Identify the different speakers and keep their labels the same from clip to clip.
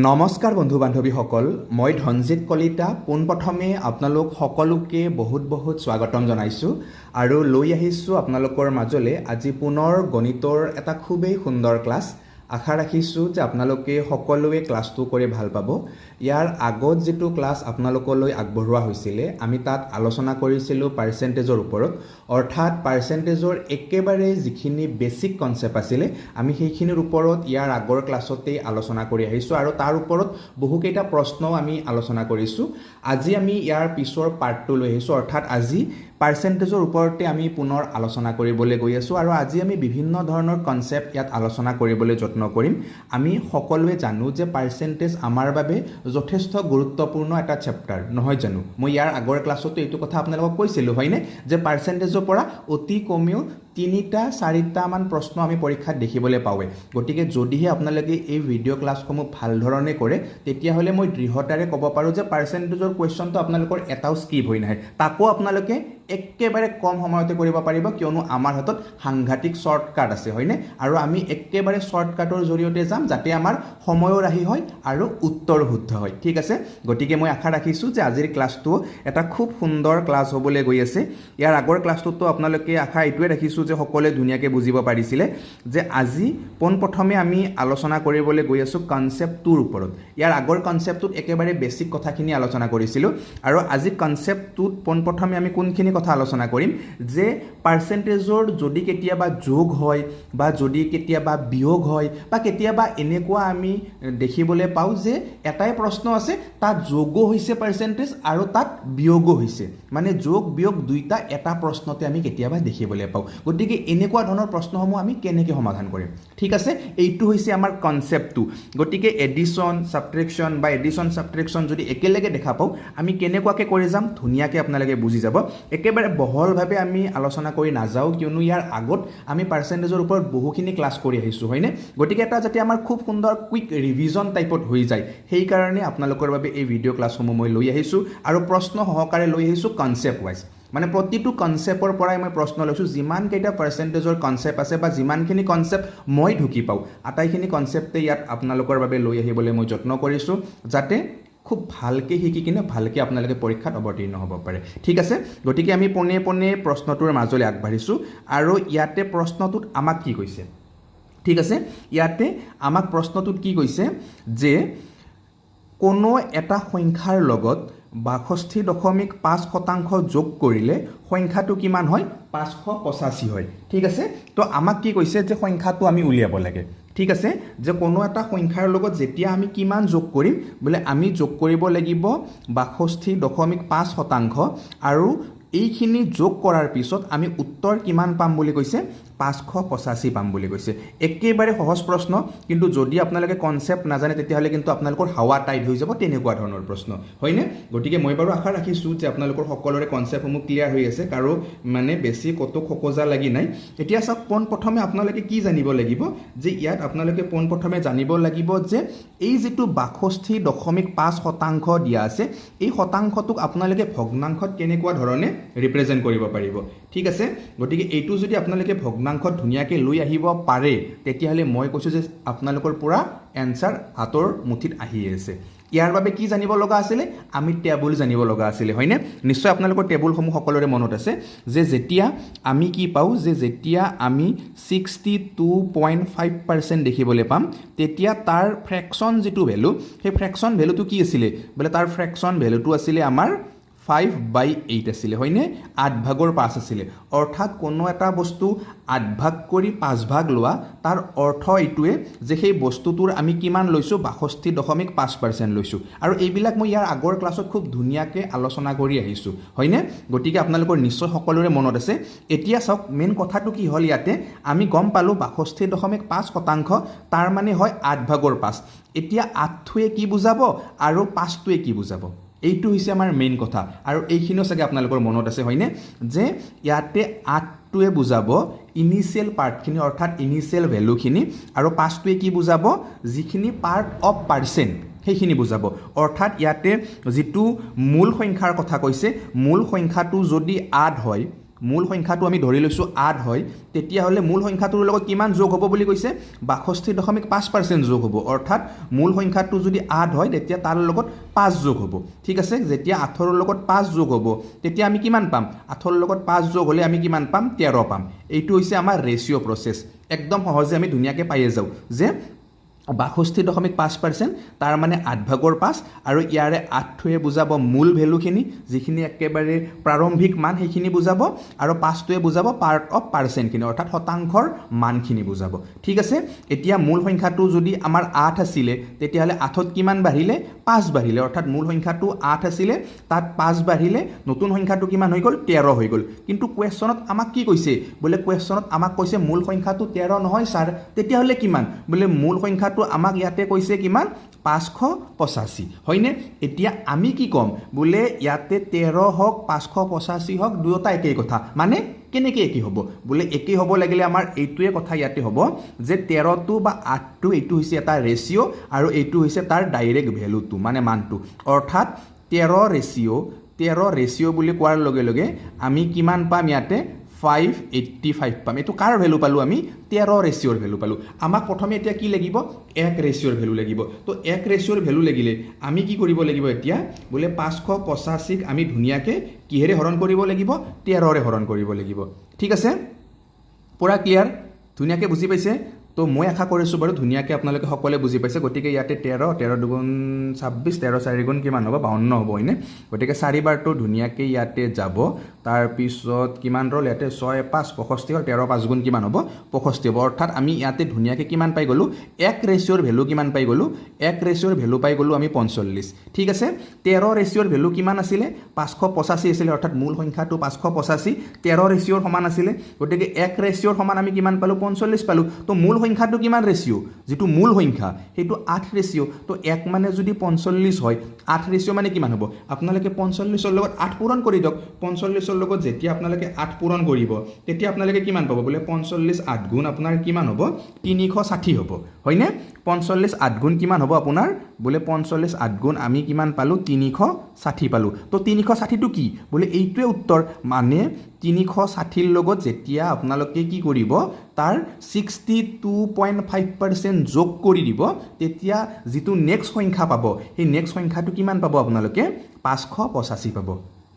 Speaker 1: নমস্কাৰ বন্ধু বান্ধৱীসকল, মই ধনজিৎ কলিতা পোনপ্ৰথমে আপোনালোক সকলোকে বহুত স্বাগতম জনাইছোঁ আৰু লৈ আহিছোঁ আপোনালোকৰ মাজলৈ আজি পুনৰ গণিতৰ এটা খুবেই সুন্দৰ ক্লাছ। আশা ৰাখিছোঁ যে আপোনালোকে সকলোৱে ক্লাছটো কৰি ভাল পাব। ইয়াৰ আগত যিটো ক্লাছ আপোনালোকলৈ আগবঢ়োৱা হৈছিলে আমি তাত আলোচনা কৰিছিলোঁ পাৰ্চেণ্টেজৰ ওপৰত, অৰ্থাৎ পাৰ্চেণ্টেজৰ একেবাৰে যিখিনি বেছিক কনচেপ্ট আছিলে আমি সেইখিনিৰ ওপৰত ইয়াৰ আগৰ ক্লাছতেই আলোচনা কৰি আহিছোঁ আৰু তাৰ ওপৰত বহুকেইটা প্ৰশ্নও আমি আলোচনা কৰিছোঁ। আজি আমি ইয়াৰ পিছৰ পাৰ্টটো লৈ আহিছোঁ, অৰ্থাৎ আজি পাৰ্চেণ্টেজৰ ওপৰতে আমি পুনৰ আলোচনা কৰিবলৈ গৈ আছোঁ আৰু আজি আমি বিভিন্ন ধৰণৰ কনচেপ্ট ইয়াত আলোচনা কৰিবলৈ যত্ন কৰিম। আমি সকলোৱে জানো যে পাৰ্চেণ্টেজ আমাৰ বাবে যথেষ্ট গুৰুত্বপূৰ্ণ এটা চেপ্টাৰ, নহয় জানো? মই ইয়াৰ আগৰ ক্লাছতো এইটো কথা আপোনালোকক কৈছিলোঁ, হয়নে, যে পাৰ্চেণ্টেজৰ পৰা অতি কমেও ৩-৪টামান প্ৰশ্ন আমি পৰীক্ষাত দেখিবলৈ পাওঁৱে। গতিকে যদিহে আপোনালোকে এই ভিডিঅ' ক্লাছসমূহ ভাল ধৰণে কৰে তেতিয়াহ'লে মই দৃঢ়তাৰে ক'ব পাৰোঁ যে পাৰ্চেণ্টেজৰ কুৱেশ্যনটো আপোনালোকৰ এটাও স্কিপ হৈ নাহে, তাকো আপোনালোকে একেবাৰে কম সময়তে কৰিব পাৰিব, কিয়নো আমাৰ হাতত সাংঘাতিক শ্বৰ্টকাট আছে, হয়নে? আৰু আমি একেবাৰে শ্বৰ্টকাটৰ জৰিয়তে যাম যাতে আমাৰ সময়ো ৰাহি হয় আৰু উত্তৰ শুদ্ধ হয়। ঠিক আছে, গতিকে মই আশা ৰাখিছোঁ যে আজিৰ ক্লাছটো এটা খুব সুন্দৰ ক্লাছ হ'বলৈ গৈ আছে। ইয়াৰ আগৰ ক্লাছটোতো আপোনালোকে আশা এইটোৱে ৰাখিছোঁ যে সকলোৱে ধুনীয়াকৈ বুজিব পাৰিছিলে যে আজি পোনপ্ৰথমে আমি আলোচনা কৰিবলৈ গৈ আছোঁ কনচেপ্ট 2ৰ ওপৰত। ইয়াৰ আগৰ কনচেপ্টটোত একেবাৰে বেছিক কথাখিনি আলোচনা কৰিছিলোঁ আৰু আজি কনচেপ্ট 2ত পোনপ্ৰথমে আমি কোনখিনি কথা আলোচনা কৰিম যে পাৰ্চেণ্টেজৰ যদি কেতিয়াবা যোগ হয় বা যদি কেতিয়াবা বিয়োগ হয় বা কেতিয়াবা এনেকুৱা আমি দেখিবলৈ পাওঁ যে এটাই প্ৰশ্ন আছে, তাত যোগো হৈছে পাৰ্চেণ্টেজ আৰু তাত বিয়োগো হৈছে, মানে যোগ বিয়োগ দুইটা এটা প্ৰশ্নতে আমি কেতিয়াবা দেখিবলৈ পাওঁ। গতিকে এনেকুৱা ধৰণৰ প্ৰশ্নসমূহ আমি কেনেকৈ সমাধান কৰিম? ঠিক আছে, এইটো হৈছে আমাৰ কনচেপ্টটো। গতিকে এডিশ্যন ছাবট্ৰেকশ্যন বা এডিশ্যন ছাবট্ৰেকশ্যন যদি একেলগে দেখা পাওঁ আমি কেনেকুৱাকৈ কৰি যাম ধুনীয়াকৈ আপোনালোকে বুজি যাব। একেবাৰে বহলভাৱে আমি আলোচনা কৰি নাযাওঁ, কিয়নো ইয়াৰ আগত আমি পাৰ্চেণ্টেজৰ ওপৰত বহুখিনি ক্লাছ কৰি আহিছোঁ, হয়নে? গতিকে এটা যাতে আমাৰ খুব সুন্দৰ কুইক ৰিভিজন টাইপত হৈ যায় সেইকাৰণে আপোনালোকৰ বাবে এই ভিডিঅ' ক্লাছসমূহ মই লৈ আহিছোঁ আৰু প্ৰশ্ন সহকাৰে লৈ আহিছোঁ কনচেপ্ট ৱাইজ। মানে প্ৰতিটো কনচেপ্টৰ পৰাই মই প্ৰশ্ন লৈছোঁ, যিমানকেইটা পাৰ্চেণ্টেজৰ কনচেপ্ট আছে বা যিমানখিনি কনচেপ্ট মই ঢুকি পাওঁ আটাইখিনি কনচেপ্টে ইয়াত আপোনালোকৰ বাবে লৈ আহিবলৈ মই যত্ন কৰিছোঁ যাতে খুব ভালকৈ শিকি কিনে ভালকৈ আপোনালোকে পৰীক্ষাত অৱতীৰ্ণ হ'ব পাৰে। ঠিক আছে, গতিকে আমি পোনে পোনে প্ৰশ্নটোৰ মাজলৈ আগবাঢ়িছোঁ আৰু ইয়াতে প্ৰশ্নটোত আমাক কি কৈছে? ঠিক আছে, ইয়াতে আমাক প্ৰশ্নটোত কি কৈছে যে কোনো এটা সংখ্যাৰ লগত ৬২.৫% যোগ কৰিলে সংখ্যাটো কিমান হয়? ৫৮৫ হয়। ঠিক আছে, তো আমাক কি কৈছে যে সংখ্যাটো আমি উলিয়াব লাগে। ঠিক আছে, যে কোনো এটা সংখ্যাৰ লগত যেতিয়া আমি কিমান যোগ কৰিম, বোলে আমি যোগ কৰিব লাগিব ৬২.৫% আৰু এইখিনি যোগ কৰাৰ পিছত আমি উত্তৰ কিমান পাম বুলি কৈছে? ৫৮৫ পাম বুলি কৈছে। একেবাৰে সহজ প্ৰশ্ন, কিন্তু যদি আপোনালোকে কনচেপ্ট নাজানে তেতিয়াহ'লে কিন্তু আপোনালোকৰ হাৱা টাইট হৈ যাব, তেনেকুৱা ধৰণৰ প্ৰশ্ন, হয়নে? গতিকে মই বাৰু আশা ৰাখিছোঁ যে আপোনালোকৰ সকলোৰে কনচেপ্টসমূহ ক্লিয়াৰ হৈ আছে, কাৰো মানে বেছি ক'তো খোকোজা লাগি নাই। এতিয়া চাওক, পোনপ্ৰথমে আপোনালোকে কি জানিব লাগিব যে ইয়াত আপোনালোকে পোনপ্ৰথমে জানিব লাগিব যে এই যিটো ৬২.৫% দিয়া আছে এই শতাংশটোক আপোনালোকে ভগ্নাংশত কেনেকুৱা ধৰণে ৰিপ্ৰেজেণ্ট কৰিব পাৰিব। ঠিক আছে, গতিকে এইটো যদি আপোনালোকে ভগ্নাংশত ধুনীয়াকৈ লৈ আহিব পাৰে তেতিয়াহ'লে মই কৈছোঁ যে আপোনালোকৰ পূৰা এনচাৰ হাতৰ মুঠিত আহি আছে। ইয়াৰ বাবে কি জানিব লগা আছিলে? আমি টেবুল জানিব লগা আছিলে, হয়নে? নিশ্চয় আপোনালোকৰ টেবুলসমূহ সকলোৰে মনত আছে যে যেতিয়া আমি কি পাওঁ যে যেতিয়া আমি 62.5% দেখিবলৈ পাম তেতিয়া তাৰ ফ্ৰেকশ্যন যিটো ভেলু, সেই ফ্ৰেকশ্যন ভেলুটো কি আছিলে? বোলে তাৰ ফ্ৰেকশ্যন ভেলুটো আছিলে আমাৰ 5/8 আছিলে, হয়নে? 8/5 আছিলে। অৰ্থাৎ কোনো এটা বস্তু 8 ভাগ কৰি 5 ভাগ লোৱা তাৰ অৰ্থ এইটোৱে যে সেই বস্তুটোৰ আমি কিমান লৈছোঁ? ৬২.৫% লৈছোঁ। আৰু এইবিলাক মই ইয়াৰ আগৰ ক্লাছত খুব ধুনীয়াকৈ আলোচনা কৰি আহিছোঁ, হয়নে? গতিকে আপোনালোকৰ নিশ্চয় সকলোৰে মনত আছে। এতিয়া চাওক, মেইন কথাটো কি হ'ল, ইয়াতে আমি গম পালোঁ ৬২.৫% তাৰ মানে হয় 8/5। এতিয়া 8টোৱে কি বুজাব আৰু 5টোৱে কি বুজাব? এইটো হৈছে আমাৰ মেইন কথা আৰু এইখিনিও চাগে আপোনালোকৰ মনত আছে, হয়নে? যে ইয়াতে 8টোৱে বুজাব ইনিচিয়েল পাৰ্টখিনি, অৰ্থাৎ ইনিচিয়েল ভেলুখিনি, আৰু 5টোৱে কি বুজাব? যিখিনি পাৰ্ট অফ পাৰ্চেণ্ট সেইখিনি বুজাব। অৰ্থাৎ ইয়াতে যিটো মূল সংখ্যাৰ কথা কৈছে, মূল সংখ্যাটো যদি 8 হয় মূল সংখ্যাটো আমি ধৰি লৈছোঁ 8 হয় তেতিয়াহ'লে মূল সংখ্যাটোৰ লগত কিমান যোগ হ'ব বুলি কৈছে 62.5% যোগ হ'ব অৰ্থাৎ মূল সংখ্যাটো যদি 8 হয় তেতিয়া তাৰ লগত 5 যোগ হ'ব ঠিক আছে যেতিয়া 8 ৰ লগত 5 যোগ হ'ব তেতিয়া আমি কিমান পাম 8 ৰ লগত 5 যোগ হ'লে আমি কিমান পাম 13 পাম এইটো হৈছে আমাৰ ৰেচিঅ' প্ৰচেছ একদম সহজে আমি ধুনীয়াকৈ পাইয়ে যাওঁ যে 62.5% তাৰ মানে 8/5 আৰু ইয়াৰে 8টোৱে বুজাব মূল ভেলুখিনি যিখিনি একেবাৰে প্ৰাৰম্ভিক মান সেইখিনি বুজাব আৰু 5টোৱে বুজাব পাৰ্ট অফ পাৰ্চেণ্টখিনি অৰ্থাৎ শতাংশৰ মানখিনি বুজাব ঠিক আছে এতিয়া মূল সংখ্যাটো যদি আমাৰ 8 আছিলে তেতিয়াহ'লে 8ত কিমান বাঢ়িলে 5 বাঢ়িলে অৰ্থাৎ মূল সংখ্যাটো 8 আছিলে তাত 5 বাঢ়িলে নতুন সংখ্যাটো কিমান হৈ গ'ল 13 হৈ গ'ল কিন্তু কুৱেশ্যনত আমাক কি কৈছে বোলে কুৱেশ্যনত আমাক কৈছে মূল সংখ্যাটো 13 নহয় ছাৰ তেতিয়াহ'লে কিমান বোলে মূল সংখ্যা আমাক ইয়াতে কৈছে কিমান 585 হয়নে এতিয়া আমি কি ক'ম বোলে ইয়াতে 13 হওক 585 হওক দুয়োটা একেই কথা মানে কেনেকৈ একেই হ'ব বোলে একেই হ'ব লাগিলে আমাৰ এইটোৱে কথা ইয়াতে হ'ব যে 13টো বা 8টো এইটো হৈছে এটা ৰেচিঅ' আৰু এইটো হৈছে তাৰ ডাইৰেক্ট ভেলুটো মানে মানটো অৰ্থাৎ 13 ৰেচিঅ' বুলি কোৱাৰ লগে লগে আমি কিমান পাম ইয়াতে 585 পাম এইটো কাৰ ভেলু পালোঁ আমি 13 ৰেচিঅ'ৰ ভেলু পালোঁ আমাক প্ৰথমে এতিয়া কি লাগিব 1 ৰেচিঅ'ৰ ভেলু লাগিব তো 1 ৰেচিঅ'ৰ ভেলু লাগিলে আমি কি কৰিব লাগিব এতিয়া বোলে 585ক আমি ধুনীয়াকৈ কিহেৰে হৰণ কৰিব লাগিব 13ৰে হৰণ কৰিব লাগিব ঠিক আছে পুৰা ক্লিয়াৰ ধুনীয়াকৈ বুজি পাইছে তো মই আশা কৰিছোঁ বাৰু ধুনীয়াকৈ আপোনালোকে সকলোৱে বুজি পাইছে গতিকে ইয়াতে 13 দুগুণ 26 13 4 গুণ কিমান হ'ব 52 হ'ব হয়নে গতিকে 4 বাৰটো ধুনীয়াকৈ ইয়াতে যাব তাৰপিছত কিমান ৰ'ল ইয়াতে 6 5 65 হ'ল 13 5 গুণ কিমান হ'ব 65 হ'ব অৰ্থাৎ আমি ইয়াতে ধুনীয়াকৈ কিমান পাই গ'লোঁ 1 ৰেচিঅ'ৰ ভেলু কিমান পাই গ'লোঁ 1 ৰেচিঅ'ৰ ভেলু পাই গ'লোঁ আমি 45 ঠিক আছে 13 ৰেচিঅ'ৰ ভেলু কিমান আছিলে 585 আছিলে অৰ্থাৎ মূল সংখ্যাটো 585 13 ৰেচিঅ'ৰ সমান আছিলে গতিকে 1 ৰেচিঅ'ৰ সমান আমি কিমান পালোঁ 45 পালোঁ তো মূল সংখ্যাটো কিমান ৰেচিঅ' যিটো মূল সংখ্যা সেইটো 8 ৰেচিঅ' তো 1 মানে যদি 45 হয় 8 ৰেচিঅ' মানে কিমান হ'ব আপোনালোকে 45ৰ লগত 8 পূৰণ কৰি দিয়ক 45ৰ লগত যেতিয়া আপোনালোকে 8 পূৰণ কৰিব তেতিয়া আপোনালোকে কিমান পাব বোলে 45 8 গুণ আপোনাৰ কিমান হ'ব 360 হ'ব হয়নে 45 8 গুণ কিমান হ'ব আপোনাৰ বোলে 45 8 গুণ আমি কিমান পালোঁ 360 পালোঁ তো 360টো কি বোলে এইটোৱে উত্তৰ মানে 360ৰ লগত যেতিয়া আপোনালোকে কি কৰিব তাৰ 62.5% যোগ কৰি দিব তেতিয়া যিটো নেক্সট সংখ্যা পাব সেই নেক্সট সংখ্যাটো কিমান পাব আপোনালোকে 585 পাব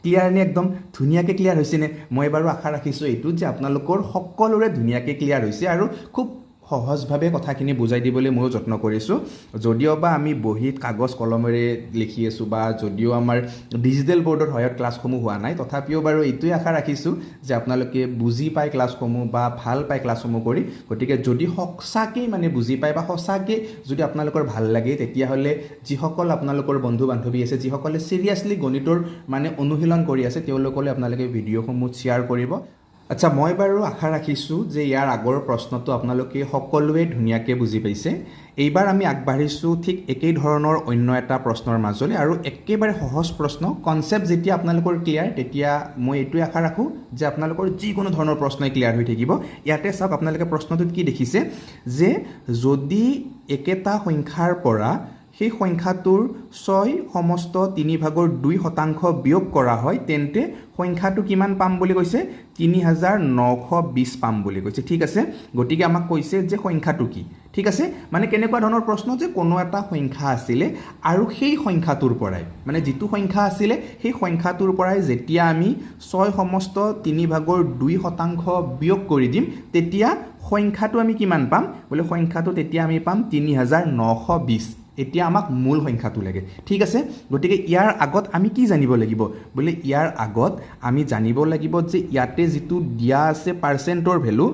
Speaker 1: ক্লিয়াৰ নে একদম ধুনীয়াকৈ ক্লিয়াৰ হৈছেনে মই বাৰু আশা ৰাখিছোঁ এইটো যে আপোনালোকৰ সকলোৰে ধুনীয়াকৈ ক্লিয়াৰ হৈছে আৰু খুব সহজভাৱে কথাখিনি বুজাই দিবলৈ ময়ো যত্ন কৰিছোঁ যদিও বা আমি বহীত কাগজ কলমেৰে লিখি আছোঁ বা যদিও আমাৰ ডিজিটেল বৰ্ডৰ সহায়ত ক্লাছসমূহ হোৱা নাই তথাপিও বাৰু এইটোৱে আশা ৰাখিছোঁ যে আপোনালোকে বুজি পায় ক্লাছসমূহ বা ভাল পায় ক্লাছসমূহ কৰি গতিকে যদি সঁচাকৈ মানে বুজি পায় বা সঁচাকৈ যদি আপোনালোকৰ ভাল লাগে তেতিয়াহ'লে যিসকল আপোনালোকৰ বন্ধু বান্ধৱী আছে যিসকলে চিৰিয়াছলি গণিতৰ মানে অনুশীলন কৰি আছে তেওঁলোকলৈ আপোনালোকে ভিডিঅ'সমূহ শ্বেয়াৰ কৰিব আচ্ছা মই বাৰু আশা ৰাখিছোঁ যে ইয়াৰ আগৰ প্ৰশ্নটো আপোনালোকে সকলোৱে ধুনীয়াকৈ বুজি পাইছে এইবাৰ আমি আগবাঢ়িছোঁ ঠিক একেই ধৰণৰ অন্য এটা প্ৰশ্নৰ মাজলৈ আৰু একেবাৰে সহজ প্ৰশ্ন কনচেপ্ট যেতিয়া আপোনালোকৰ ক্লিয়াৰ তেতিয়া মই এইটোৱে আশা ৰাখোঁ যে আপোনালোকৰ যিকোনো ধৰণৰ প্ৰশ্নই ক্লিয়াৰ হৈ থাকিব ইয়াতে চাওক আপোনালোকে প্ৰশ্নটোত কি দেখিছে যে যদি একেটা সংখ্যাৰ পৰা সেই সংখ্যাটোৰ 6/3/2 বিয়োগ কৰা হয় তেন্তে সংখ্যাটো কিমান পাম বুলি কৈছে 3920 পাম বুলি কৈছে ঠিক আছে গতিকে আমাক কৈছে যে সংখ্যাটো কি ঠিক আছে মানে কেনেকুৱা ধৰণৰ প্ৰশ্ন যে কোনো এটা সংখ্যা আছিলে আৰু সেই সংখ্যাটোৰ পৰাই মানে যিটো সংখ্যা আছিলে সেই সংখ্যাটোৰ পৰাই যেতিয়া আমি 6/3/2 বিয়োগ কৰি দিম তেতিয়া সংখ্যাটো আমি কিমান পাম বোলে সংখ্যাটো তেতিয়া আমি পাম 3920 এতিয়া আমাক মূল সংখ্যাটো লাগে ঠিক আছে গতিকে ইয়াৰ আগত আমি কি জানিব লাগিব বোলে ইয়াৰ আগত আমি জানিব লাগিব যে ইয়াতে যিটো দিয়া আছে পাৰ্চেণ্টৰ ভেলু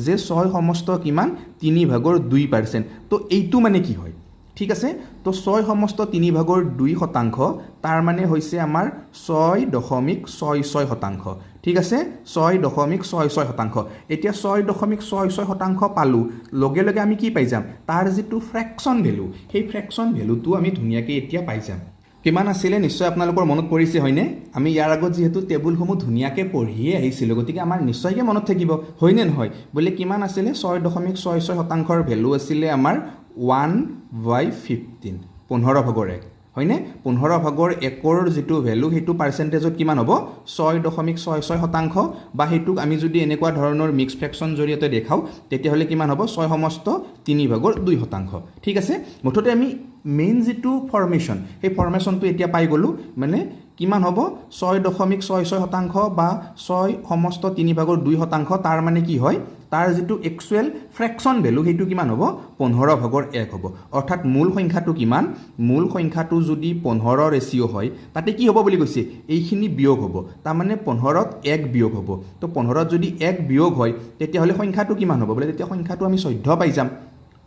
Speaker 1: যে 6 কিমান 3/2% তো এইটো মানে কি হয় ঠিক আছে তো 6/3/2% তাৰ মানে হৈছে আমাৰ 6.66% ঠিক আছে 6.66% এতিয়া 6.66% পালোঁ লগে লগে আমি কি পাই যাম তাৰ যিটো ফ্ৰেকশ্যন ভেলু সেই ফ্ৰেকশ্যন ভেলুটো আমি ধুনীয়াকৈ এতিয়া পাই যাম কিমান আছিলে নিশ্চয় আপোনালোকৰ মনত পৰিছে হয়নে আমি ইয়াৰ আগত যিহেতু টেবুলসমূহ ধুনীয়াকৈ পঢ়িয়ে আহিছিলোঁ গতিকে আমাৰ নিশ্চয়কৈ মনত থাকিব হয়নে নহয় বোলে কিমান আছিলে 6.66%ৰ ভেলু আছিলে আমাৰ 1/15 15 ভাগৰ 1 হয়নে 15 ভাগৰ 1ৰ যিটো ভ্যালু সেইটো পাৰ্চেন্টেজত কিমান হ'ব 6.66% বা হেতুক আমি যদি এনেকুৱা ধৰণৰ মিক্স ফ্ৰেকশন জৰিয়তে দেখাও তেতিয়াহলে কিমান হ'ব 6 সমস্ত 3 ভাগৰ 2%। ঠিক আছে মুঠতে আমি মেইন যেটো ফৰ্মেশন সেই ফৰ্মেশনটো এতিয়া পাই গলো মানে কিমান হ'ব 6.66% বা 6 সমস্ত 3 ভাগৰ 2% তাৰ মানে কি হয় তাৰ যেটো একচুয়াল ফ্ৰেকশন ভ্যালু হেতু কিমান হ'ব 15 ভাগৰ 1 হ'ব অৰ্থাৎ মূল সংখ্যাটো কিমান মূল সংখ্যাটো যদি 15 ৰেশিও হয় তাতে কি হ'ব বুলি কৈছে এইখিনি বিয়োগ হ'ব তাৰ মানে 15ত 1 বিয়োগ হ'ব তো 15ত যদি 1 বিয়োগ হয় তেতিয়া হলে সংখ্যাটো কিমান হ'ব বলে তেতিয়া সংখ্যাটো আমি 14 পাই যাম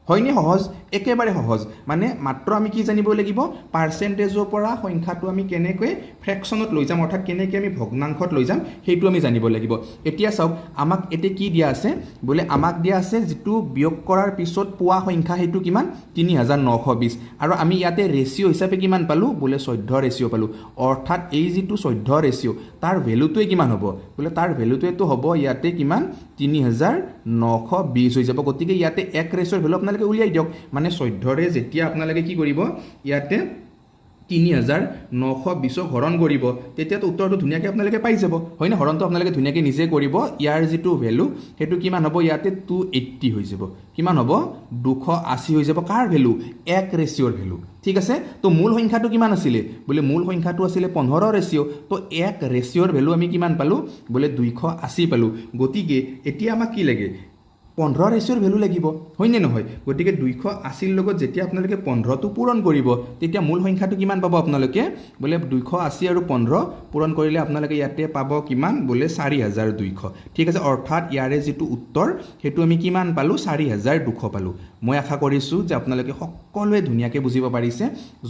Speaker 1: হয়নি সহজ একেবাৰে সহজ মানে মাত্ৰ আমি কি জানিব লাগিব পাৰ্চেন্টেজৰ পৰা সংখ্যাটো আমি কেনেকৈ ফ্ৰেকশনত লৈ যাম অৰ্থাৎ কেনেকৈ আমি ভগ্নাংশত লৈ যাম হেতু আমি জানিব লাগিব এতিয়া চাওক আমাক এতে কি দিয়া আছে বলে আমাক দিয়া আছে যেটো বিয়োগ কৰাৰ পিছত পোৱা সংখ্যা হেতু কিমান 3920 আৰু আমি ইয়াতে ৰেশিও হিচাপে কিমান পালো বলে 14 ৰেশিও পালো অৰ্থাৎ এই যেটো 14 ৰেশিও তাৰ ভ্যালুটোৱে কিমান হ'ব বলে তাৰ ভ্যালুটোৱে তো হ'ব ইয়াতে কিমান 3920 হৈ যাব গতিকে ইয়াতে 1 ৰেশিওৰ ভ্যালু আপোনালোকে উলিয়াই দিয়ক মানে 14 ৰে যেতিয়া আপোনালোকে কি কৰিব ইয়াতে 3920 হৰণ কৰিব তেতিয়াতো উত্তৰটো ধুনিয়াকে আপোনালোকে পাই যাব হয়নে হৰণটো আপোনালোকে ধুনিয়াকে নিজে কৰিব ইয়াৰ যেটো ভ্যালু হেতু কিমান হ'ব ইয়াতে 280 হৈ যাব কিমান হ'ব 280 হৈ যাব কাৰ ভ্যালু 1 ৰেশিওৰ ভ্যালু ঠিক আছে তো মূল সংখ্যাটো কিমান আছিল বলে মূল সংখ্যাটো আছিল 15 ৰেশিও তো 1 ৰেশিওৰ ভ্যালু আমি কিমান পালো বলে 280 পালো গতিকে এতিয়া আমাক কি লাগে 15 ৰেশিওৰ ভ্যালু লাগিব হয়নে নহয় গতিকে 280 লগত যেতিয়া আপোনালোকে 15 টো পূৰণ কৰিব তেতিয়া মূল সংখ্যাটো কিমান পাব আপোনালোকে বলে 280 আৰু 15 পূৰণ কৰিলে আপোনালোকে ইয়াতে পাব কিমান বলে 4200 ঠিক আছে অৰ্থাৎ ইয়াৰে যেটো উত্তৰ হেতু আমি কিমান পালো 4200 পালো মই আশা কৰিছো যে আপোনালোকে সকলোৱে ধুনিয়াকে বুজিব পাৰিছে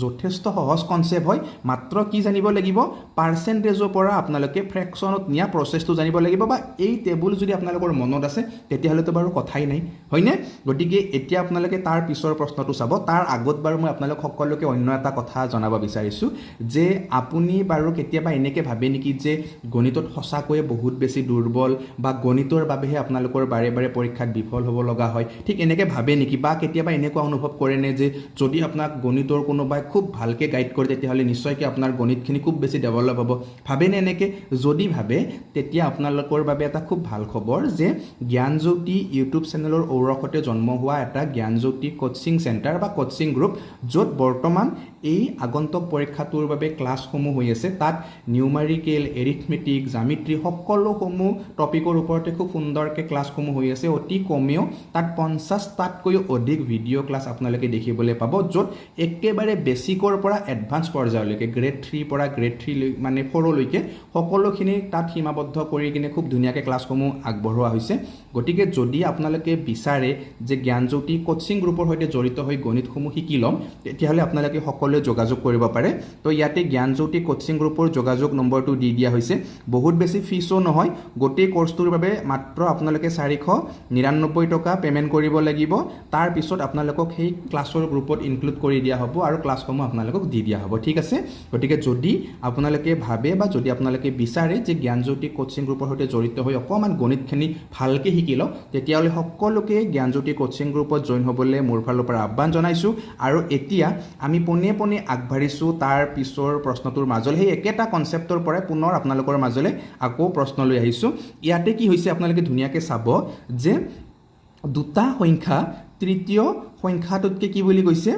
Speaker 1: যথেষ্ট সহজ কনসেপ্ট হয় মাত্ৰ কি জানিব লাগিব পাৰ্চেন্টেজৰ পৰা আপোনালোকে ফ্ৰেকশনত নিয়া প্ৰসেসটো জানিব লাগিব বা এই টেবুল যদি আপোনালোকৰ মনত আছে তেতিয়াহলে তো বাৰু কথাই নাই হয়নে গতিকে এতিয়া আপোনালোকে তাৰ পিছৰ প্ৰশ্নটো চাব তাৰ আগত বাৰু মই আপোনালোক সকলোকে অন্য এটা কথা জনাব বিচাৰিছো যে আপুনি বাৰু কেতিয়াবা এনেকে ভাবে নেকি যে গণিতত সঁচাকৈ বহুত বেছি দুৰ্বল বা গণিতৰ বাবেহে আপোনালোকৰ বাৰে বাৰে পৰীক্ষাত বিফল হ'ব লগা হয় ঠিক এনেকে ভাবে নেকি বা কেতিয়াবা এনেকুৱা অনুভৱ কৰে নে যে যদি আপোনাক গণিতৰ কোনোবাই খুব ভালকে গাইড কৰে তেতিয়াহলে নিশ্চয়কৈ আপোনাৰ গণিতখিনি খুব বেছি ডেভেলপ হ'ব ভাবে নে এনেকে যদি ভাবে তেতিয়া আপোনালোকৰ বাবে এটা খুব ভাল খবৰ যে জ্ঞানজ্যোতি ইউটিউব চেনেলৰ ঔৰসতে জন্ম হোৱা এটা জ্ঞানজ্যোতি কোচিং সেন্টাৰ বা কোচিং গ্ৰুপ য'ত বৰ্তমান এই আগন্তুক পৰীক্ষাটোৰ বাবে ক্লাছসমূহ হৈ আছে তাত নিউমেৰিকেল এৰিথমেটিক জ্যামিতি সকলোসমূহ টপিকৰ ওপৰতে খুব সুন্দৰকৈ ক্লাছসমূহ হৈ আছে অতি কমেও তাত 50 টাতকৈও অধিক ভিডিঅ' ক্লাছ আপোনালোকে দেখিবলৈ পাব য'ত একেবাৰে বেসিকৰ পৰা এডভান্স পৰ্যায়লৈকে গ্ৰেড 3 পৰা গ্ৰেড 3 মানে 4 লৈকে সকলোখিনি তাত সীমাবদ্ধ কৰি কিনে খুব ধুনিয়াকৈ ক্লাছসমূহ আগবঢ়োৱা হৈছে গতিকে যদি আপোনালোকে বিচাৰে যে জ্ঞানজ্যোতি কোচিং গ্ৰুপৰ সৈতে জড়িত হৈ গণিতসমূহ শিকি লম তেতিয়াহলে আপোনালোকে সকলোৱে যোগাযোগ কৰিব পাৰে তো ইয়াতে জ্ঞানজ্যোতি কোচিং গ্ৰুপৰ যোগাযোগ নম্বৰটো দি দিয়া হৈছে বহুত বেছি ফিসও নহয় গোটেই কোৰ্সটোৰ বাবে মাত্ৰ আপোনালোকে 499 টকা পেমেন্ট কৰিব লাগিব তাৰ পিছত আপোনালোকক সেই ক্লাছৰ গ্ৰুপত ইনক্লুড কৰি দিয়া হ'ব আৰু ক্লাছসমূহ আপোনালোকক দি দিয়া হ'ব ঠিক আছে গতিকে যদি আপোনালোকে ভাবে বা যদি আপোনালোকে বিচাৰে যে জ্ঞানজ্যোতি কোচিং গ্ৰুপৰ সৈতে জড়িত হৈ অকমান গণিতখিনি ভালকে শিকি লওক তেতিয়াহলে সকলোকে জ্ঞানজ্যোতি কোচিং গ্ৰুপত জয়েন হ'বলৈ মোৰ ফালৰ পৰা আহ্বান জনাইছো আৰু এতিয়া আমি পোনে পোনে আগবাঢ়িছো তাৰ পিছৰ প্ৰশ্নটোৰ মাজলৈ সেই একেটা কনসেপ্টৰ পৰা পুনৰ আপোনালোকৰ মাজলৈ আকৌ প্ৰশ্ন লৈ আহিছো ইয়াতে কি হৈছে আপোনালোকে ধুনিয়াকৈ চাব যে দুটা সংখ্যা তৃতীয় সংখ্যাটোতকে কি বুলি কৈছে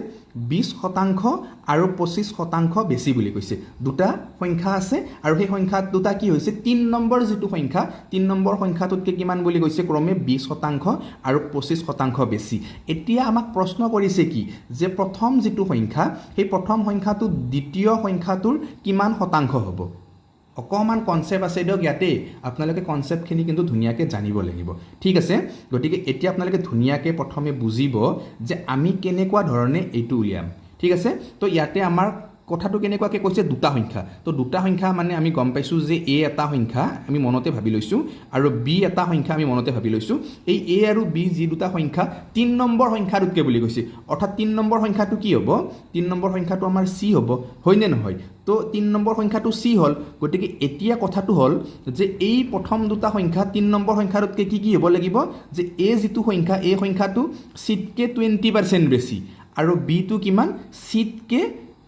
Speaker 1: 20% আৰু 25% বেছি বুলি কৈছে দুটা সংখ্যা আছে আৰু সেই সংখ্যা দুটা কি হৈছে 3 নম্বৰ যেটো সংখ্যা 3 নম্বৰ সংখ্যাটোতকে কিমান বুলি কৈছে ক্ৰমে 20% আৰু 25% বেছি এতিয়া আমাক প্ৰশ্ন কৰিছে কি যে প্ৰথম যেটো সংখ্যা সেই প্ৰথম সংখ্যাটো দ্বিতীয় সংখ্যাটোৰ কিমান শতাংশ হ'ব অকমান কনসেপ্ট আছে দিয়ক ইয়াতে আপোনালোকে কনসেপ্টখিনি কিন্তু ধুনিয়াকৈ জানিব লাগিব ঠিক আছে গতিকে এতিয়া আপোনালোকে ধুনিয়াকৈ প্ৰথমে বুজিব যে আমি কেনেকুৱা ধৰণে এইটো উলিয়াম ঠিক আছে তো ইয়াতে আমাৰ কথাটো কেনেকুৱাকৈ কৈছে দুটা সংখ্যা তো দুটা সংখ্যা মানে আমি গম পাইছো যে a এটা সংখ্যা আমি মনতে ভাবি লৈছো আৰু b এটা সংখ্যা আমি মনতে ভাবি লৈছো এই a আৰু b যি দুটা সংখ্যা 3 নম্বৰ সংখ্যাটোকে বুলি কৈছে অৰ্থাৎ 3 নম্বৰ সংখ্যাটো কি হ'ব 3 নম্বৰ সংখ্যাটো আমাৰ c হ'ব হয়নে নহয় তো 3 নম্বৰ সংখ্যাটো c হল গতিকে এতিয়া কথাটো হল যে এই প্ৰথম দুটা সংখ্যা 3 নম্বৰ সংখ্যাটোতকে কি হ'ব লাগিব যে a যেটো সংখ্যা এই সংখ্যাটো c তকে 20% বেছি আৰু b টো কিমান c তকে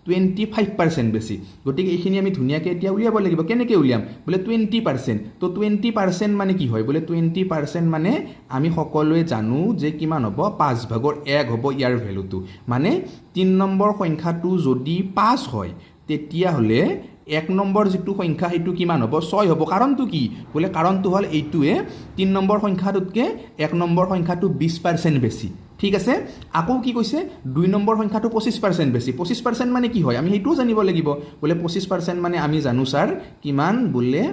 Speaker 1: 25% বেছি গতিকে এইখিনি আমি ধুনীয়াকৈ এতিয়া উলিয়াব লাগিব কেনেকৈ উলিয়াম বোলে 20% তো 20% মানে কি হয় বোলে 20% মানে আমি সকলোৱে জানো যে কিমান হ'ব 5/1 হ'ব ইয়াৰ ভেলুটো মানে 3 নম্বৰ সংখ্যাটো যদি 5 হয় তেতিয়াহ'লে 1 নম্বৰ যিটো সংখ্যা সেইটো কিমান হ'ব 6 হ'ব কাৰণটো কি বোলে কাৰণটো হ'ল এইটোৱে 3 নম্বৰ সংখ্যাটোতকৈ 1 নম্বৰ সংখ্যাটো 20% বেছি ঠিক আছে আকৌ কি কৈছে 2 নম্বৰ সংখ্যাটো 25% বেছি 25% মানে কি হয় আমি সেইটোও জানিব লাগিব বোলে 25% মানে আমি জানো ছাৰ কিমান বোলে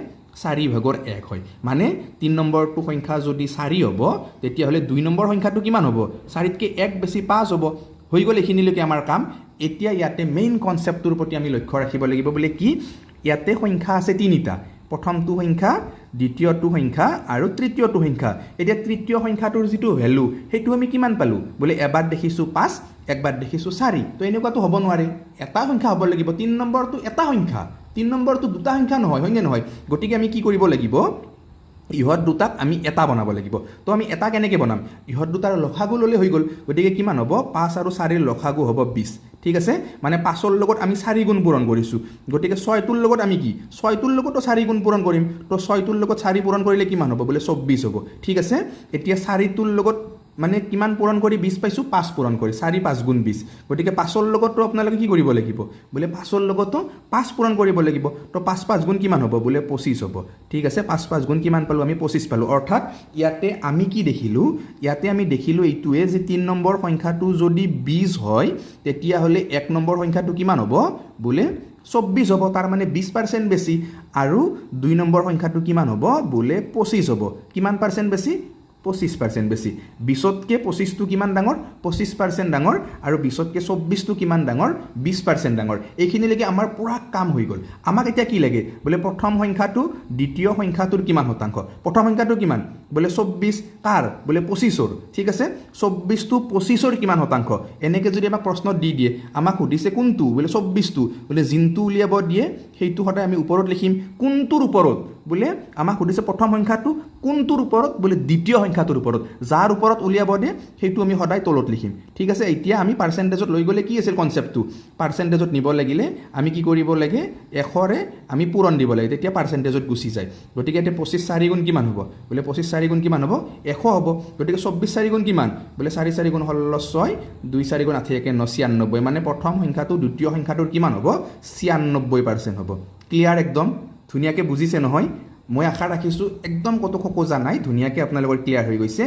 Speaker 1: 4/1 হয় মানে 3 নম্বৰটো সংখ্যা যদি 4 হ'ব তেতিয়াহ'লে 2 নম্বৰ সংখ্যাটো কিমান হ'ব 4তকৈ 1 বেছি 5 হ'ব হৈ গ'ল এইখিনিলৈকে আমাৰ কাম এতিয়া ইয়াতে মেইন কনচেপ্টটোৰ প্ৰতি আমি লক্ষ্য ৰাখিব লাগিব বোলে কি ইয়াতে সংখ্যা আছে তিনিটা প্ৰথমটো সংখ্যা দ্বিতীয়টো সংখ্যা আৰু তৃতীয়টো সংখ্যা এতিয়া তৃতীয় সংখ্যাটোৰ যিটো ভেলু সেইটো আমি কিমান পালোঁ বোলে এবাৰ দেখিছোঁ 5 একবাৰ দেখিছোঁ 4 তো এনেকুৱাতো হ'ব নোৱাৰে এটা সংখ্যা হ'ব লাগিব 3 নম্বৰটো এটা সংখ্যা 3 নম্বৰটো দুটা সংখ্যা নহয় হয়নে নহয় গতিকে আমি কি কৰিব লাগিব ইহঁত দুটাক আমি এটা বনাব লাগিব তো আমি এটা কেনেকৈ বনাম ইহঁত দুটাৰ লসাগু ল'লে হৈ গ'ল গতিকে কিমান হ'ব 5 আৰু 4ৰ লসাগু হ'ব 20 ঠিক আছে মানে 5ৰ লগত আমি 4 গুণ পূৰণ কৰিছোঁ গতিকে 6টোৰ লগত আমি কি 6টোৰ লগতো 4 গুণ পূৰণ কৰিম তো 6টোৰ লগত 4 পূৰণ কৰিলে কিমান হ'ব বোলে 24 হ'ব ঠিক আছে এতিয়া 4টোৰ লগত মানে কিমান পূৰণ কৰি 20 পাইছোঁ 5 পূৰণ কৰি 4 5 গুণ 20 গতিকে 5ৰ লগতো আপোনালোকে কি কৰিব লাগিব বোলে 5ৰ লগতো 5 পূৰণ কৰিব লাগিব তো 5 5 গুণ কিমান হ'ব বোলে 25 হ'ব ঠিক আছে 5 5 গুণ কিমান পালোঁ আমি 25 পালোঁ অৰ্থাৎ ইয়াতে আমি কি দেখিলোঁ ইয়াতে আমি দেখিলোঁ এইটোৱে যে 3 নম্বৰ সংখ্যাটো যদি 20 হয় তেতিয়াহ'লে 1 নম্বৰ সংখ্যাটো কিমান হ'ব বোলে 24 হ'ব তাৰ মানে 20% বেছি আৰু 2 নম্বৰ সংখ্যাটো কিমান হ'ব বোলে 25 হ'ব কিমান পাৰ্চেণ্ট বেছি 25% বেছি 20তকৈ 25টো কিমান ডাঙৰ 25% ডাঙৰ আৰু 20তকৈ 24টো কিমান ডাঙৰ 20% ডাঙৰ এইখিনিলৈকে আমাৰ পুৰা কাম হৈ গ'ল আমাক এতিয়া কি লাগে বোলে প্ৰথম সংখ্যাটো দ্বিতীয় সংখ্যাটোৰ কিমান শতাংশ প্ৰথম সংখ্যাটো কিমান বোলে 24 কাৰ বোলে 25ৰ ঠিক আছে 24টো 25ৰ কিমান শতাংশ এনেকৈ যদি আমাক প্ৰশ্ন দি দিয়ে আমাক সুধিছে কোনটো বোলে 24টো বোলে যিটো উলিয়াব দিয়ে সেইটো সদায় আমি ওপৰত লিখিম কোনটোৰ ওপৰত বোলে আমাক সুধিছে প্ৰথম সংখ্যাটো কোনটোৰ ওপৰত বোলে দ্বিতীয় সংখ্যাটোৰ ওপৰত যাৰ ওপৰত উলিয়াব দিয়ে সেইটো আমি সদায় তলত লিখিম ঠিক আছে এতিয়া আমি পাৰ্চেণ্টেজত লৈ গ'লে কি আছিল কনচেপ্টটো পাৰ্চেণ্টেজত নিব লাগিলে আমি কি কৰিব লাগে 100ৰে আমি পূৰণ দিব লাগে তেতিয়া পাৰ্চেণ্টেজত গুচি যায় গতিকে এতিয়া 25 4 গুণ কিমান হ'ব বোলে 25 4 গুণ কিমান হ'ব 100 হ'ব গতিকে 24 4 গুণ কিমান বোলে 4 4 গুণ 16 2 4 গুণ 8 1 9 96 মানে প্ৰথম সংখ্যাটো দ্বিতীয় সংখ্যাটোৰ কিমান হ'ব 96% হ'ব ক্লিয়াৰ একদম ধুনীয়াকৈ বুজিছে নহয় মই আশা ৰাখিছোঁ একদম কতো খোকোজা নাই ধুনীয়াকৈ আপোনালোকৰ ক্লিয়াৰ হৈ গৈছে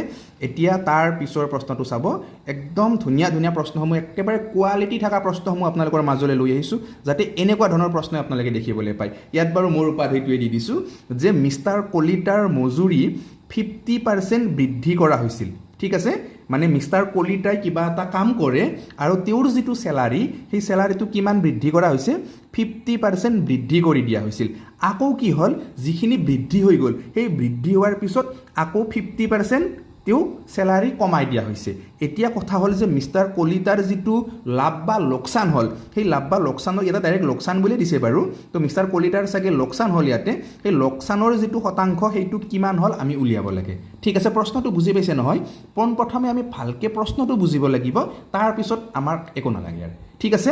Speaker 1: এতিয়া তাৰ পিছৰ প্ৰশ্নটো চাব একদম ধুনীয়া ধুনীয়া প্ৰশ্নসমূহ একেবাৰে কোৱালিটি থকা প্ৰশ্নসমূহ আপোনালোকৰ মাজলৈ লৈ আহিছোঁ যাতে এনেকুৱা ধৰণৰ প্ৰশ্ন আপোনালোকে দেখিবলৈ পায় ইয়াত বাৰু মোৰ উপাধিটোৱে দি দিছোঁ যে মিষ্টাৰ কলিতাৰ মজুৰি 50% বৃদ্ধি কৰা হৈছিল ঠিক আছে মানে মিষ্টাৰ কলিতাই কিবা এটা কাম কৰে আৰু তেওঁৰ যিটো চেলাৰী সেই চেলাৰীটো কিমান বৃদ্ধি কৰা হৈছে 50% বৃদ্ধি কৰি দিয়া হৈছিল আকৌ কি হ'ল যিখিনি বৃদ্ধি হৈ গ'ল সেই বৃদ্ধি হোৱাৰ পিছত আকৌ 50% তেওঁক চেলাৰী কমাই দিয়া হৈছে এতিয়া কথা হ'ল যে মিষ্টাৰ কলিতাৰ যিটো লাভ বা লোকচান হ'ল সেই লাভ বা লোকচানৰ ইয়াতে ডাইৰেক্ট লোকচান বুলি দিছে বাৰু তো মিষ্টাৰ কলিতাৰ চাগে লোকচান হ'ল ইয়াতে সেই লোকচানৰ যিটো শতাংশ সেইটো কিমান হ'ল আমি উলিয়াব লাগে ঠিক আছে প্ৰশ্নটো বুজি পাইছে নহয় পোনপ্ৰথমে আমি ভালকৈ প্ৰশ্নটো বুজিব লাগিব তাৰপিছত আমাৰ একো নালাগে আৰু ঠিক আছে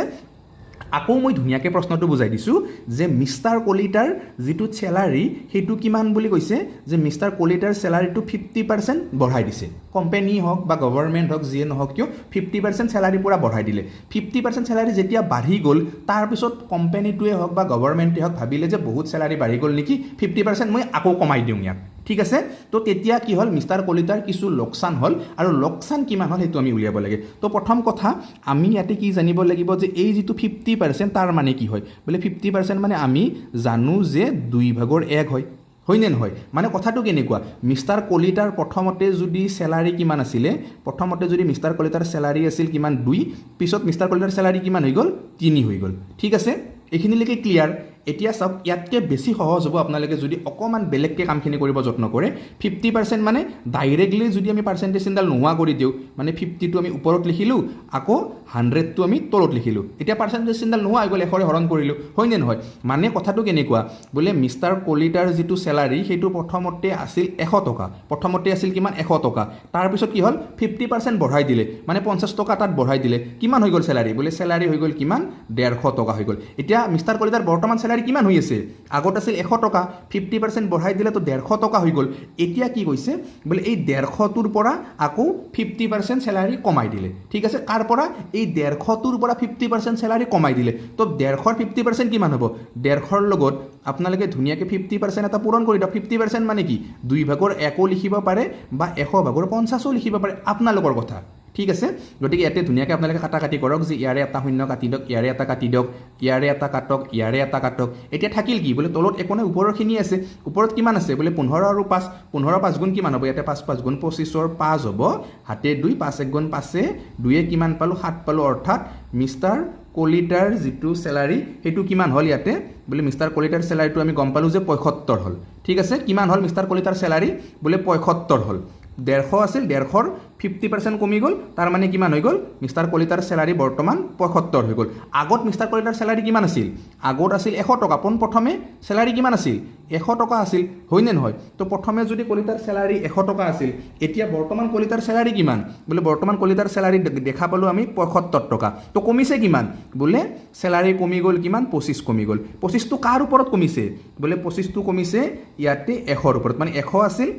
Speaker 1: আকৌ মই ধুনীয়াকৈ প্ৰশ্নটো বুজাই দিছোঁ যে মিষ্টাৰ কলিতাৰ যিটো চেলাৰী সেইটো কিমান বুলি কৈছে যে মিষ্টাৰ কলিতাৰ চেলাৰীটো 50% বঢ়াই দিছে কোম্পানী হওক বা গভৰ্ণমেণ্ট হওক যিয়ে নহওক কিয় 50% চেলাৰী পূৰা বঢ়াই দিলে 50% চেলাৰী যেতিয়া বাঢ়ি গ'ল তাৰপিছত কোম্পানীটোৱে হওক বা গভৰ্ণমেণ্টে হওক ভাবিলে যে বহুত চেলাৰী বাঢ়ি গ'ল নেকি 50% মই আকৌ কমাই দিওঁ ইয়াক ঠিক আছে তো তেতিয়া কি হ'ল মিষ্টাৰ কলিতাৰ কিছু লোকচান হ'ল আৰু লোকচান কিমান হ'ল সেইটো আমি উলিয়াব লাগে তো প্ৰথম কথা আমি ইয়াতে কি জানিব লাগিব যে এই যিটো 50% তাৰ মানে কি হয় বোলে 50% মানে আমি জানো যে 2/1 হয় হয়নে নহয় মানে কথাটো কেনেকুৱা মিষ্টাৰ কলিতাৰ প্ৰথমতে যদি চেলাৰী কিমান আছিলে প্ৰথমতে যদি মিষ্টাৰ কলিতাৰ চেলাৰী আছিল কিমান 2 পিছত মিষ্টাৰ কলিতাৰ চেলাৰী কিমান হৈ গ'ল 3 হৈ গ'ল ঠিক আছে এইখিনিলৈকে ক্লিয়াৰ এতিয়া চাওক ইয়াতকৈ বেছি সহজ হ'ব আপোনালোকে যদি অকণমান বেলেগকৈ কামখিনি কৰিব যত্ন কৰে 50% মানে ডাইৰেক্টলি যদি আমি পাৰ্চেণ্টেজ চিনডাল নোহোৱা কৰি দিওঁ মানে 50টো আমি ওপৰত লিখিলোঁ আকৌ 100টো আমি তলত লিখিলোঁ এতিয়া পাৰ্চেণ্টেজ চিনডাল নোহোৱা হৈ গ'ল 100ৰে হৰণ কৰিলোঁ হয়নে নহয় মানে কথাটো কেনেকুৱা বোলে মিষ্টাৰ কলিতাৰ যিটো চেলাৰী সেইটো প্ৰথমতে আছিল 100 টকা প্ৰথমতে আছিল কিমান 100 টকা তাৰপিছত কি হ'ল 50% বঢ়াই দিলে মানে 50 টকা তাত বঢ়াই দিলে কিমান হৈ গ'ল চেলাৰী বোলে চেলাৰী হৈ গ'ল কিমান 150 টকা হৈ গ'ল এতিয়া মিষ্টাৰ কলিতাৰ বৰ্তমান চেলাৰী কিমান হৈ আছে আগত আছিল 100 টকা 50% বঢ়াই দিলে তো 150 টকা হৈ গ'ল এতিয়া কি কৈছে বোলে এই 150টোৰ পৰা আকৌ 50% চেলাৰী কমাই দিলে ঠিক আছে কাৰ পৰা এই 150টোৰ পৰা 50% চেলাৰী কমাই দিলে তো 150ৰ 50% কিমান হ'ব 150ৰ লগত আপোনালোকে ধুনীয়াকৈ 50% এটা পূৰণ কৰি দিয়ক 50% মানে কি 2 ভাগৰ 1 লিখিব পাৰে বা 100 ভাগৰ 50 লিখিব পাৰে আপোনালোকৰ কথা ঠিক আছে গতিকে ইয়াতে ধুনীয়াকৈ আপোনালোকে কাটাকাটি কৰক যে ইয়াৰে এটা শূন্য কাটি দিয়ক ইয়াৰে এটা কাটি দিয়ক ইয়াৰে এটা কাটক ইয়াৰে এটা কাটক এতিয়া থাকিল কি বোলে তলত একো নাই ওপৰৰখিনি আছে ওপৰত কিমান আছে বোলে 15 আৰু 5 15 5 গুণ কিমান হ'ব ইয়াতে 5 5 গুণ 25ৰ 5 হ'ব হাতে 2 5 1 গুণ 5 2 কিমান পালোঁ 7 পালোঁ অৰ্থাৎ মিষ্টাৰ কলিতাৰ যিটো চেলাৰী সেইটো কিমান হ'ল ইয়াতে বোলে মিষ্টাৰ কলিতাৰ চেলাৰীটো আমি গম পালোঁ যে 75 হ'ল ঠিক আছে কিমান হ'ল মিষ্টাৰ কলিতাৰ চেলাৰী বোলে 75 হ'ল 150 আছিল 150ৰ 50% কমি গ'ল তাৰ মানে কিমান হৈ গ'ল মিষ্টাৰ কলিতাৰ চেলাৰী বৰ্তমান 75 হৈ গ'ল আগত মিষ্টাৰ কলিতাৰ চেলাৰী কিমান আছিল আগত আছিল 100 টকা প্ৰথমে চেলাৰী কিমান আছিল 100 টকা আছিল হয়নে নহয় তো প্ৰথমে যদি কলিতাৰ চেলাৰী 100 টকা আছিল এতিয়া বৰ্তমান কলিতাৰ চেলাৰী কিমান বোলে বৰ্তমান কলিতাৰ চেলাৰী দেখা পালোঁ আমি 75 টকা তো কমিছে কিমান বোলে চেলাৰী কমি গ'ল কিমান 25 কমি গ'ল 25টো কাৰ ওপৰত কমিছে বোলে 25টো কমিছে ইয়াতে 100ৰ ওপৰত মানে 100 আছিল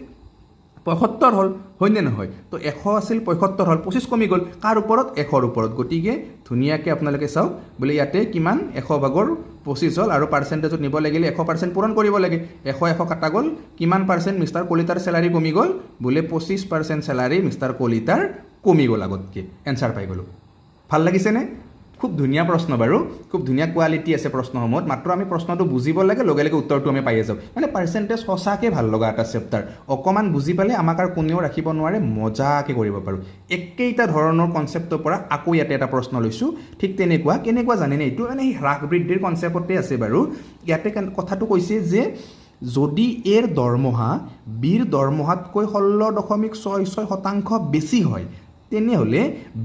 Speaker 1: 75 হ'ল হয়নে নহয় তো 100 আছিল 75 হ'ল 25 কমি গ'ল কাৰ ওপৰত 100ৰ ওপৰত গতিকে ধুনীয়াকৈ আপোনালোকে চাওক বোলে ইয়াতে কিমান 100 ভাগৰ 25 হ'ল আৰু পাৰ্চেণ্টেজত নিব লাগিলে 100% পূৰণ কৰিব লাগে 100 কাটা গ'ল কিমান পাৰ্চেণ্ট মিষ্টাৰ কলিতাৰ চেলাৰী কমি গ'ল বোলে 25% চেলাৰী মিষ্টাৰ কলিতাৰ কমি গ'ল আগতকৈ এনচাৰ পাই গ'লোঁ ভাল লাগিছেনে খুব ধুনীয়া প্ৰশ্ন বাৰু খুব ধুনীয়া কোৱালিটি আছে প্ৰশ্নসমূহত মাত্ৰ আমি প্ৰশ্নটো বুজিব লাগে লগে লগে উত্তৰটো আমি পাই যাওঁ মানে পাৰ্চেণ্টেজ সঁচাকৈ ভাল লগা এটা চেপ্টাৰ অকণমান বুজি পালে আমাক আৰু কোনেও ৰাখিব নোৱাৰে মজাকৈ কৰিব পাৰোঁ একেইটা ধৰণৰ কনচেপ্টৰ পৰা আকৌ ইয়াতে এটা প্ৰশ্ন লৈছোঁ ঠিক কেনেকুৱা জানেনে এইটো মানে হ্ৰাস বৃদ্ধিৰ কনচেপ্টতে আছে বাৰু ইয়াতে কথাটো কৈছে যে যদি এৰ দৰমহা বিৰ দৰমহাতকৈ 16.66% বেছি হয় তেনেহ'লে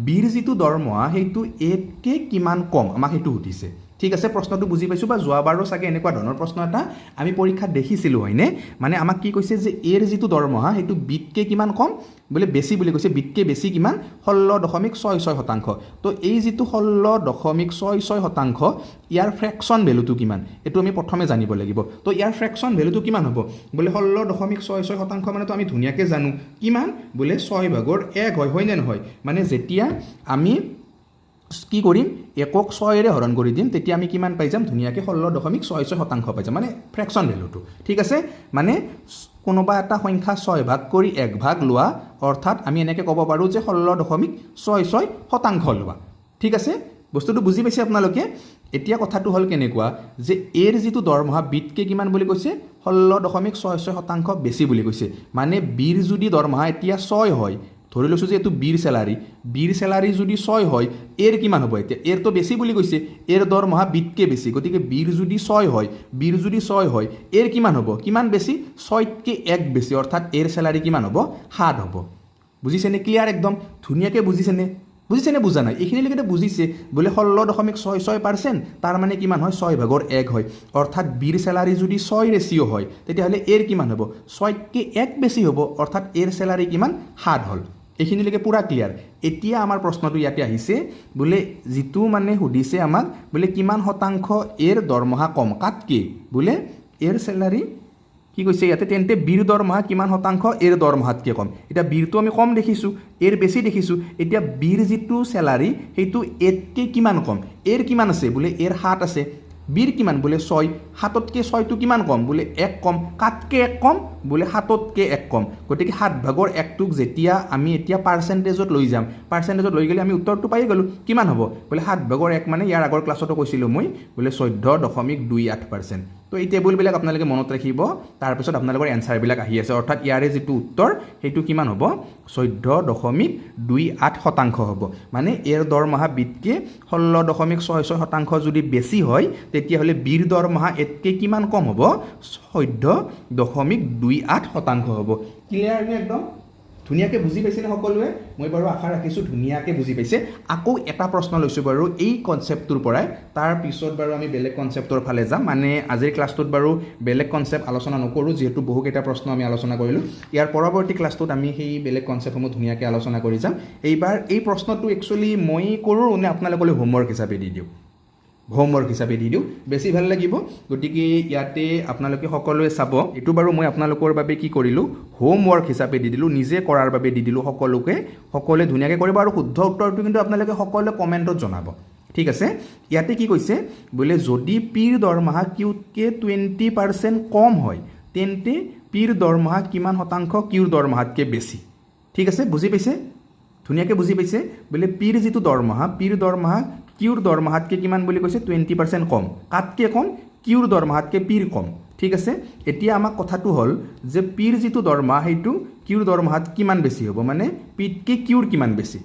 Speaker 1: বিৰ যিটো দৰমহা সেইটো এতকৈ কিমান কম আমাক সেইটো সুধিছে ঠিক আছে প্ৰশ্নটো বুজি পাইছোঁ বা যোৱাবাৰো চাগে এনেকুৱা ধৰণৰ প্ৰশ্ন এটা আমি পৰীক্ষাত দেখিছিলোঁ হয়নে মানে আমাক কি কৈছে যে এৰ যিটো দৰমহা সেইটো বিতকৈ কিমান কম বোলে বেছি বুলি কৈছে বিতকৈ বেছি কিমান 16.66% তো এই যিটো 16.66% ইয়াৰ ফ্ৰেকশ্যন ভেলুটো কিমান এইটো আমি প্ৰথমে জানিব লাগিব তো ইয়াৰ ফ্ৰেকশ্যন ভেলুটো কিমান হ'ব বোলে 16.66% মানেতো আমি ধুনীয়াকৈ জানো কিমান বোলে 6 ভাগৰ 1 হয়নে নহয় মানে যেতিয়া আমি কি কৰিম একক 6ৰে হৰণ কৰি দিম তেতিয়া আমি কিমান পাই যাম ধুনীয়াকৈ 16.66% পাই যাম মানে ফ্ৰেকশ্যন ভেলুটো ঠিক আছে মানে কোনোবা এটা সংখ্যা 6 ভাগ কৰি 1 ভাগ লোৱা অৰ্থাৎ আমি এনেকৈ ক'ব পাৰোঁ যে 16.66% লোৱা ঠিক আছে বস্তুটো বুজি পাইছে আপোনালোকে এতিয়া কথাটো হ'ল কেনেকুৱা যে এৰ যিটো দৰমহা বিতকৈ কিমান বুলি কৈছে 16.66% বেছি বুলি কৈছে মানে বিৰ যদি দৰমহা এতিয়া 6 হয় ধৰি লৈছোঁ যে এইটো বিৰ চেলাৰী যদি 6 হয় এৰ কিমান হ'ব এতিয়া এৰটো বেছি বুলি কৈছে এৰ দৰমহা বিতকৈ বেছি গতিকে বিৰ যদি 6 হয় এৰ কিমান হ'ব কিমান বেছি 6তকৈ 1 বেছি অৰ্থাৎ এৰ চেলাৰী কিমান হ'ব 7 হ'ব বুজিছেনে ক্লিয়াৰ একদম ধুনীয়াকৈ বুজিছেনে বুজা নাই এইখিনিলৈকে বুজিছে বোলে 16.66% তাৰ মানে কিমান হয় 6 ভাগৰ 1 হয় অৰ্থাৎ বিৰ চেলাৰী যদি 6 ৰেচিঅ' হয় তেতিয়াহ'লে এৰ কিমান হ'ব 6তকৈ 1 বেছি হ'ব অৰ্থাৎ এৰ চেলাৰী কিমান 7 হ'ল এইখিনিলৈকে পুৰা ক্লিয়াৰ এতিয়া আমাৰ প্ৰশ্নটো ইয়াতে আহিছে বোলে যিটো মানে সুধিছে আমাক বোলে কিমান শতাংশ এৰ দৰমহা কম কাতকৈ বোলে এৰ চেলাৰী কি কৈছে ইয়াতে তেন্তে বিৰ দৰমহা কিমান শতাংশ এৰ দৰমহাতকৈ কম এতিয়া বিৰটো আমি কম দেখিছোঁ এৰ বেছি দেখিছোঁ এতিয়া বিৰ যিটো চেলাৰী সেইটো এতকৈ কিমান কম এৰ কিমান আছে বোলে এৰ 7 আছে বিৰ কিমান বোলে 6 7তকৈ 6টো কিমান কম বোলে 1 কম কাতকৈ 1 কম বোলে 7তকৈ 1 কম গতিকে 7 ভাগৰ 1টোক যেতিয়া আমি এতিয়া পাৰ্চেণ্টেজত লৈ যাম পাৰ্চেণ্টেজত লৈ গ'লে আমি উত্তৰটো পাই গ'লোঁ কিমান হ'ব বোলে 7 ভাগৰ 1 মানে ইয়াৰ আগৰ ক্লাছতো কৈছিলোঁ মই বোলে 14.28% তো এই টেবুলবিলাক আপোনালোকে মনত ৰাখিব তাৰপিছত আপোনালোকৰ এনচাৰবিলাক আহি আছে অৰ্থাৎ ইয়াৰে যিটো উত্তৰ সেইটো কিমান হ'ব 14.28% হ'ব মানে এৰ দৰমহা বিতকৈ 16.66% যদি বেছি হয় তেতিয়াহ'লে বিৰ দৰমহা এতকৈ কিমান কম হ'ব 14.28% হ'ব ক্লিয়াৰলি একদম ধুনীয়াকৈ বুজি পাইছেনে সকলোৱে মই বাৰু আশা ৰাখিছোঁ ধুনীয়াকৈ বুজি পাইছে আকৌ এটা প্ৰশ্ন লৈছোঁ বাৰু এই কনচেপ্টটোৰ পৰাই তাৰ পিছত বাৰু আমি বেলেগ কনচেপ্টৰ ফালে যাম মানে আজিৰ ক্লাছটোত বাৰু বেলেগ কনচেপ্ট আলোচনা নকৰোঁ যিহেতু বহুকেইটা প্ৰশ্ন আমি আলোচনা কৰিলোঁ ইয়াৰ পৰৱৰ্তী ক্লাছটোত আমি সেই বেলেগ কনচেপ্টসমূহ ধুনীয়াকৈ আলোচনা কৰি যাম এইবাৰ এই প্ৰশ্নটো একচুৱেলি মই কৰোঁ নে আপোনালোকলৈ হোমৱৰ্ক হিচাপে দি দিওঁ হোমৱৰ্ক হিচাপে দি দিওঁ বেছি ভাল লাগিব গতিকে ইয়াতে আপোনালোকে সকলোৱে চাব এইটো বাৰু মই আপোনালোকৰ বাবে কি কৰিলোঁ হোমৱৰ্ক হিচাপে দি দিলোঁ নিজে কৰাৰ বাবে দি দিলোঁ সকলোৱে ধুনীয়াকৈ কৰিব আৰু শুদ্ধ উত্তৰটো কিন্তু আপোনালোকে সকলোৱে কমেণ্টত জনাব ঠিক আছে ইয়াতে কি কৈছে বোলে যদি পিৰ দৰমহা কিউতকৈ 20% কম হয় তেন্তে পিৰ দৰমহা কিমান শতাংশ কিউৰ দৰমহাতকৈ বেছি ঠিক আছে বুজি পাইছে ধুনীয়াকৈ বুজি পাইছে বোলে পিৰ যিটো দৰমহা কিউৰ দৰমহাতকৈ কিমান বুলি কৈছে 20% কম কাতকৈ কম কিউৰ দৰমহাতকৈ পিৰ কম ঠিক আছে এতিয়া আমাক কথাটো হ'ল যে পিৰ যিটো দৰমহা সেইটো কিউৰ দৰমহাত কিমান বেছি হ'ব মানে পিতকৈ কিউৰ কিমান বেছি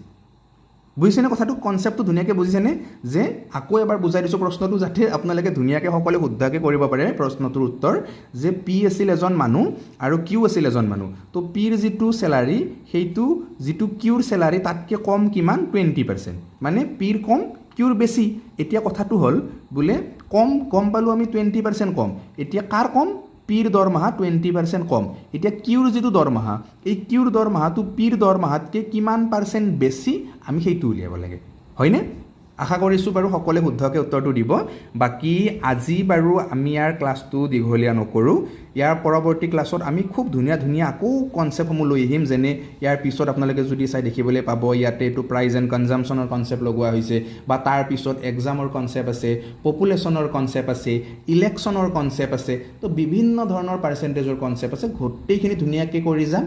Speaker 1: বুজিছেনে কথাটো কনচেপ্টটো ধুনীয়াকৈ বুজিছেনে যে আকৌ এবাৰ বুজাই দিছোঁ প্ৰশ্নটো যাতে আপোনালোকে ধুনীয়াকৈ সকলোৱে শুদ্ধকৈ কৰিব পাৰে প্ৰশ্নটোৰ উত্তৰ যে পি আছিল এজন মানুহ আৰু কিউ আছিল এজন মানুহ তো পিৰ যিটো চেলাৰী সেইটো যিটো কিউৰ চেলাৰী তাতকৈ কম কিমান 20% মানে পিৰ কম কিউৰ বেছি এতিয়া কথাটো হ'ল বোলে কম পালোঁ আমি 20% কম এতিয়া কাৰ কম পিৰ দৰমহা 20% কম এতিয়া কিউৰ যিটো দৰমহা এই কিউৰ দৰমহাটো পিৰ দৰমহাতকৈ কিমান পাৰ্চেণ্ট বেছি আমি সেইটো উলিয়াব লাগে হয়নে আশা কৰিছোঁ বাৰু সকলোৱে শুদ্ধকৈ উত্তৰটো দিব বাকী আজি বাৰু আমি ইয়াৰ ক্লাছটো দীঘলীয়া নকৰোঁ ইয়াৰ পৰৱৰ্তী ক্লাছত আমি খুব ধুনীয়া আকৌ কনচেপ্টসমূহ লৈ আহিম যেনে ইয়াৰ পিছত আপোনালোকে যদি চাই দেখিবলৈ পাব ইয়াতে এইটো প্ৰাইজ এণ্ড কনজাম্পশ্যনৰ কনচেপ্ট লগোৱা হৈছে বা তাৰ পিছত এক্সামৰ কনচেপ্ট আছে পপুলেশ্যনৰ কনচেপ্ট আছে ইলেকশ্যনৰ কনচেপ্ট আছে তো বিভিন্ন ধৰণৰ পাৰ্চেণ্টেজৰ কনচেপ্ট আছে গোটেইখিনি ধুনীয়াকৈ কৰি যাম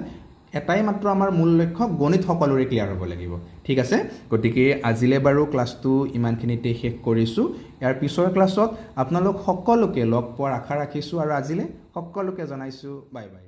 Speaker 1: এটাই মাত্ৰ আমাৰ মূল লক্ষ্য গণিত সকলোৰে ক্লিয়াৰ হ'ব লাগিব ঠিক আছে গতিকে আজিলৈ বাৰু ক্লাছটো ইমানখিনিতে শেষ কৰিছোঁ ইয়াৰ পিছৰ ক্লাছত আপোনালোক সকলোকে লগ পোৱাৰ আশা ৰাখিছোঁ আৰু আজিলৈ সকলোকে জনাইছোঁ বাই বাই